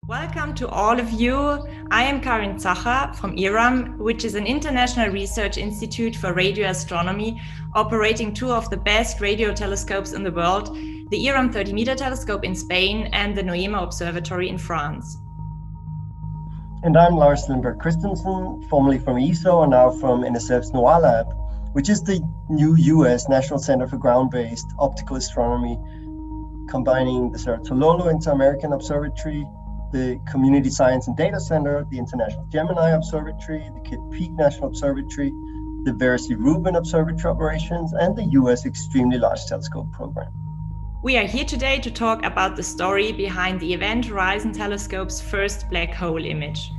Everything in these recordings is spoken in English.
Welcome to all of you. I am Karin Zacher from IRAM, which is an international research institute for radio astronomy, operating two of the best radio telescopes in the world, the IRAM 30-meter telescope in Spain and the NOEMA Observatory in France. And I'm Lars Lindberg Christensen, formerly from ESO and now from NSF's NOAA Lab, which is the new US National Center for Ground-Based Optical Astronomy, combining the Cerro Inter-American Observatory, the Community Science and Data Center, the International Gemini Observatory, the Kitt Peak National Observatory, the Vera C. Rubin Observatory operations, and the US Extremely Large Telescope program. We are here today to talk about the story behind the Event Horizon Telescope's first black hole image.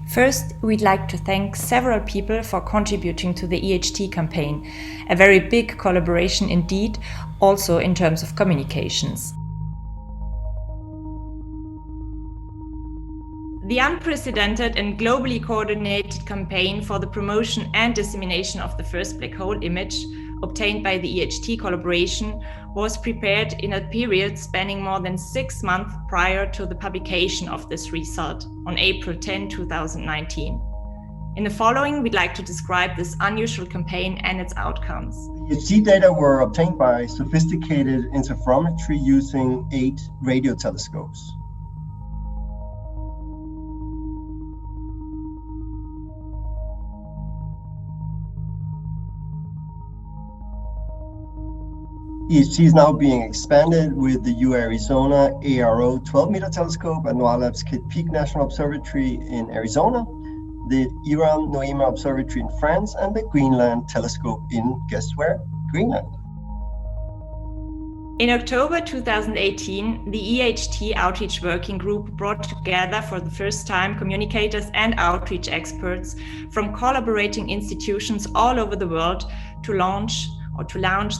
First, we'd like to thank several people for contributing to the EHT campaign, a very big collaboration indeed, also in terms of communications. The unprecedented and globally coordinated campaign for the promotion and dissemination of the first black hole image, obtained by the EHT collaboration, was prepared in a period spanning more than 6 months prior to the publication of this result on April 10, 2019. In the following, we'd like to describe this unusual campaign and its outcomes. The EHT data were obtained by sophisticated interferometry using 8 radio telescopes. EHT is now being expanded with the U Arizona ARO 12-meter telescope at NOAA Lab's Kitt Peak National Observatory in Arizona, the IRAM NOEMA Observatory in France, and the Greenland telescope in, guess where? Greenland. In October 2018, the EHT Outreach Working Group brought together for the first time communicators and outreach experts from collaborating institutions all over the world to launch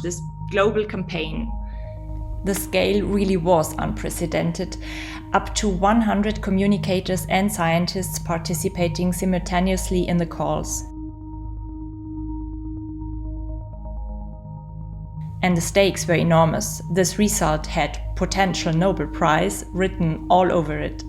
this global campaign. The scale really was unprecedented. Up to 100 communicators and scientists participating simultaneously in the calls. And the stakes were enormous. This result had potential Nobel Prize written all over it.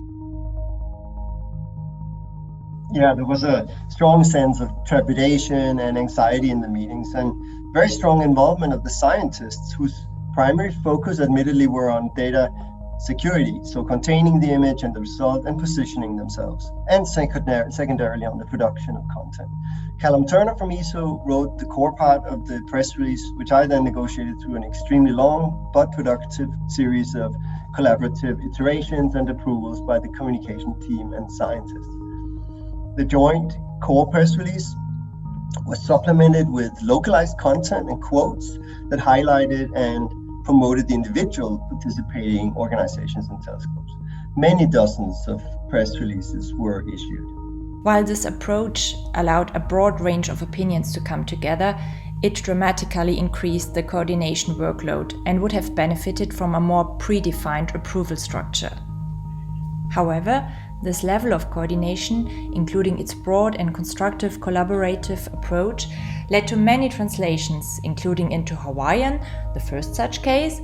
Yeah, there was a strong sense of trepidation and anxiety in the meetings, and very strong involvement of the scientists whose primary focus admittedly were on data security, so containing the image and the result and positioning themselves, and secondarily on the production of content. Callum Turner from ESO wrote the core part of the press release, which I then negotiated through an extremely long but productive series of collaborative iterations and approvals by the communication team and scientists. The joint core press release was supplemented with localized content and quotes that highlighted and promoted the individual participating organizations and telescopes. Many dozens of press releases were issued. While this approach allowed a broad range of opinions to come together, it dramatically increased the coordination workload and would have benefited from a more predefined approval structure. However, this level of coordination, including its broad and constructive collaborative approach, led to many translations, including into Hawaiian, the first such case,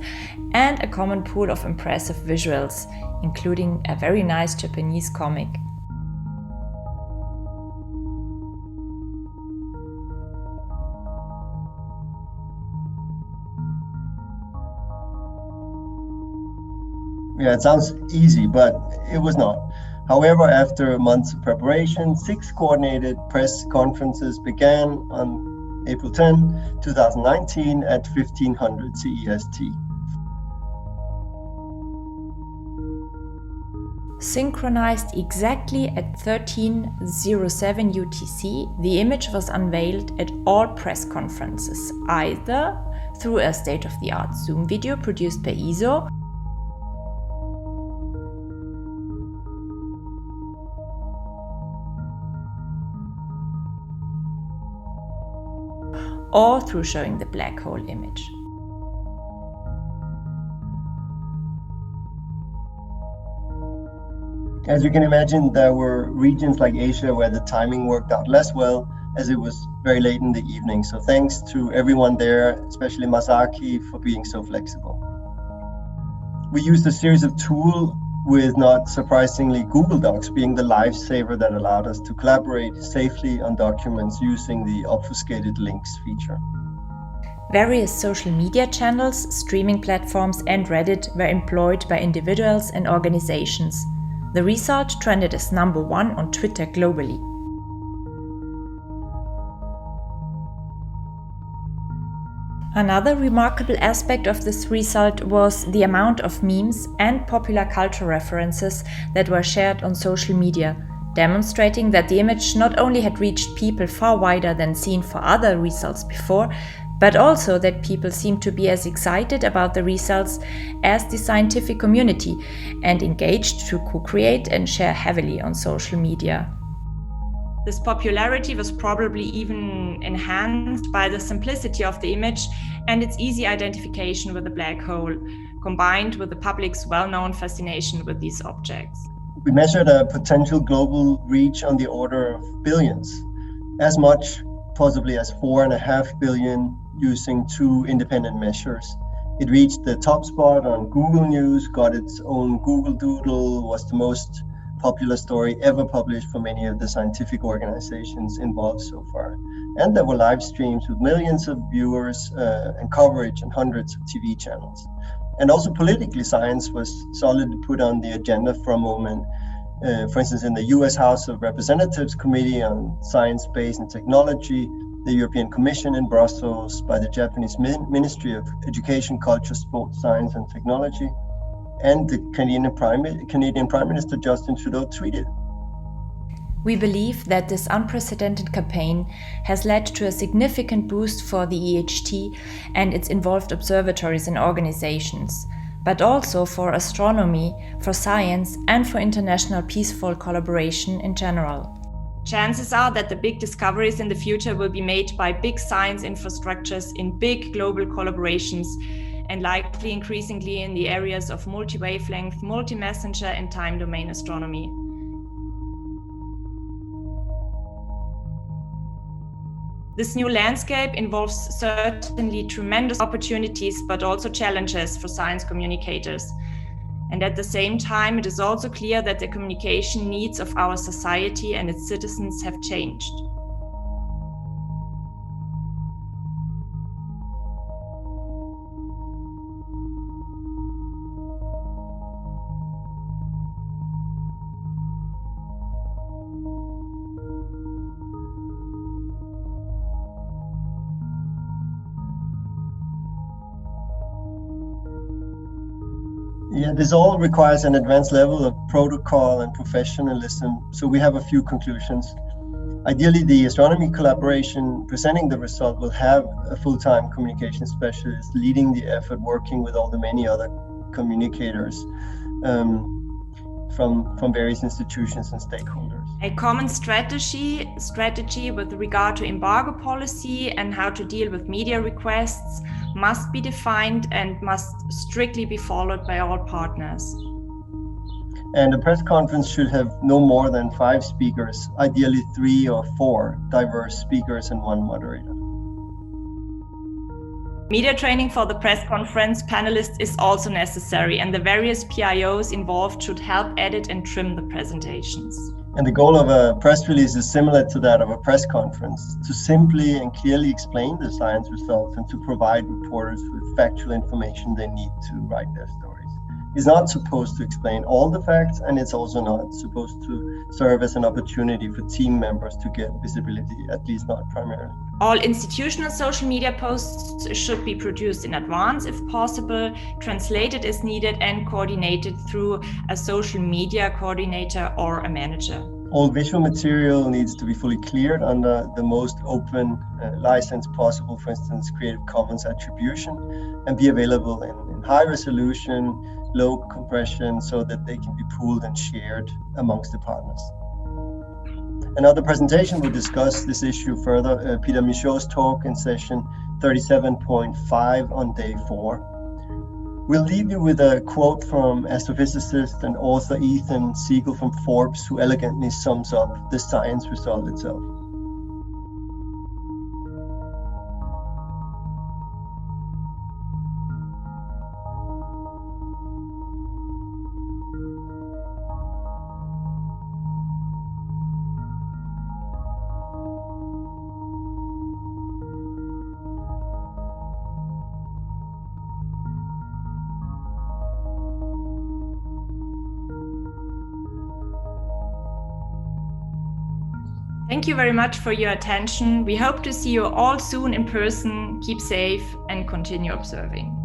and a common pool of impressive visuals, including a very nice Japanese comic. Yeah, it sounds easy, but it was not. However, after months of preparation, 6 coordinated press conferences began on April 10, 2019 at 1500 CEST. Synchronized exactly at 13:07 UTC, the image was unveiled at all press conferences, either through a state-of-the-art Zoom video produced by ESO, or through showing the black hole image. As you can imagine, there were regions like Asia where the timing worked out less well, as it was very late in the evening. So thanks to everyone there, especially Masaki, for being so flexible. We used a series of tools with, not surprisingly, Google Docs being the lifesaver that allowed us to collaborate safely on documents using the obfuscated links feature. Various social media channels, streaming platforms, and Reddit were employed by individuals and organizations. The result trended as #1 on Twitter globally. Another remarkable aspect of this result was the amount of memes and popular culture references that were shared on social media, demonstrating that the image not only had reached people far wider than seen for other results before, but also that people seemed to be as excited about the results as the scientific community and engaged to co-create and share heavily on social media. This popularity was probably even enhanced by the simplicity of the image and its easy identification with the black hole, combined with the public's well-known fascination with these objects. We measured a potential global reach on the order of billions, as much possibly as 4.5 billion using 2 independent measures. It reached the top spot on Google News, got its own Google Doodle, was the most popular story ever published for many of the scientific organizations involved so far. And there were live streams with millions of viewers and coverage on hundreds of TV channels. And also politically, science was solidly put on the agenda for a moment. For instance, in the US House of Representatives Committee on Science, Space and Technology, the European Commission in Brussels, by the Japanese Ministry of Education, Culture, Sport, Science and Technology, and the Canadian Prime Minister Justin Trudeau tweeted. We believe that this unprecedented campaign has led to a significant boost for the EHT and its involved observatories and organizations, but also for astronomy, for science, and for international peaceful collaboration in general. Chances are that the big discoveries in the future will be made by big science infrastructures in big global collaborations, and likely increasingly in the areas of multi-wavelength, multi-messenger, and time domain astronomy. This new landscape involves certainly tremendous opportunities, but also challenges for science communicators. And at the same time, it is also clear that the communication needs of our society and its citizens have changed. Yeah, this all requires an advanced level of protocol and professionalism. So we have a few conclusions. Ideally, the astronomy collaboration presenting the result will have a full-time communication specialist leading the effort, working with all the many other communicators from various institutions and stakeholders. A common strategy with regard to embargo policy and how to deal with media requests must be defined and must strictly be followed by all partners. And a press conference should have no more than 5 speakers, ideally 3 or 4 diverse speakers and 1 moderator. Media training for the press conference panelists is also necessary, and the various PIOs involved should help edit and trim the presentations. And the goal of a press release is similar to that of a press conference, to simply and clearly explain the science results and to provide reporters with factual information they need to write their stories. It's not supposed to explain all the facts, and it's also not supposed to serve as an opportunity for team members to get visibility, at least not primarily. All institutional social media posts should be produced in advance if possible, translated as needed, and coordinated through a social media coordinator or a manager. All visual material needs to be fully cleared under the most open license possible, for instance, Creative Commons attribution, and be available in high resolution, low compression, so that they can be pooled and shared amongst the partners. Another presentation will discuss this issue further. Peter Michaud's talk in session 37.5 on day 4. We'll leave you with a quote from astrophysicist and author Ethan Siegel from Forbes, who elegantly sums up the science result itself. Thank you very much for your attention. We hope to see you all soon in person. Keep safe and continue observing.